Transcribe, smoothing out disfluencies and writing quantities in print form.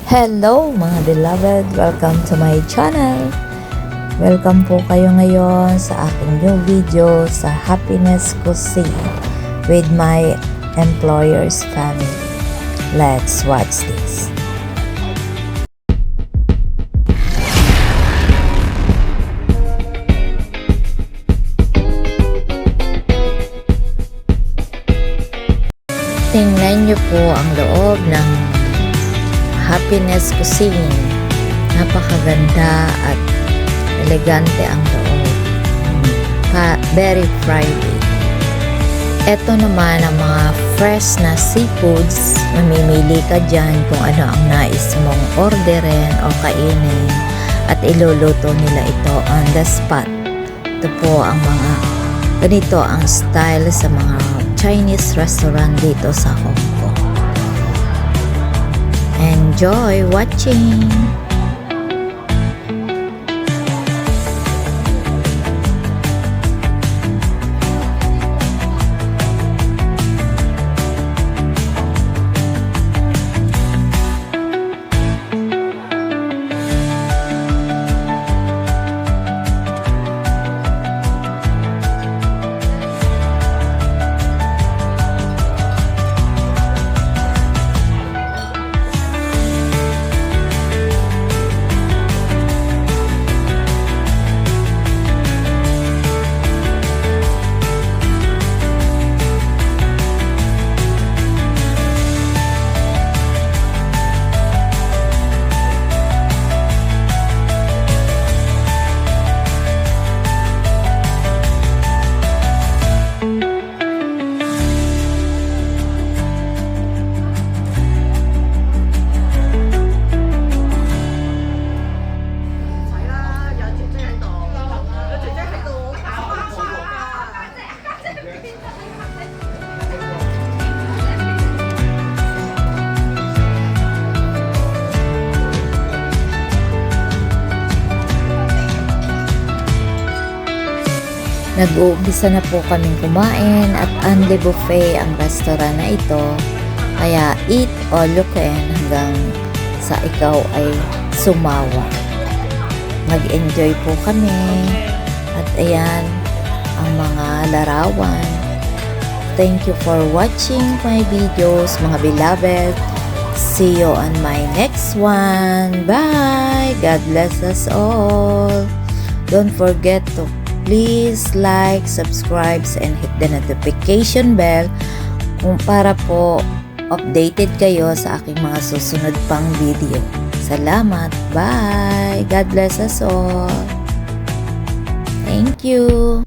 Hello mga beloved! Welcome to my channel! Welcome po kayo ngayon sa aking new video sa Happiness Cuisine with my employer's family. Let's watch this! Tingnan niyo po ang loob ng Happiness Cuisine. Napakaganda at elegante ang loob. Very Friday. Ito naman ang mga fresh na seafoods. Mamimili ka dyan kung ano ang nais mong orderin o kainin at iluluto nila ito on the spot. Ito po ang mga ganito ang style sa mga Chinese restaurant dito sa Hong Kong. Enjoy watching! Nag-uumpisa na po kaming kumain at unli buffet ang restaurant na ito. Kaya eat all you can hanggang sa ikaw ay sumawa. Nag-enjoy po kami at ayan ang mga larawan. Thank you for watching my videos mga beloved. See you on my next one. Bye! God bless us all. Don't forget to please like, subscribe, and hit the notification bell kung para po updated kayo sa aking mga susunod pang video. Salamat. Bye. God bless us all. Thank you.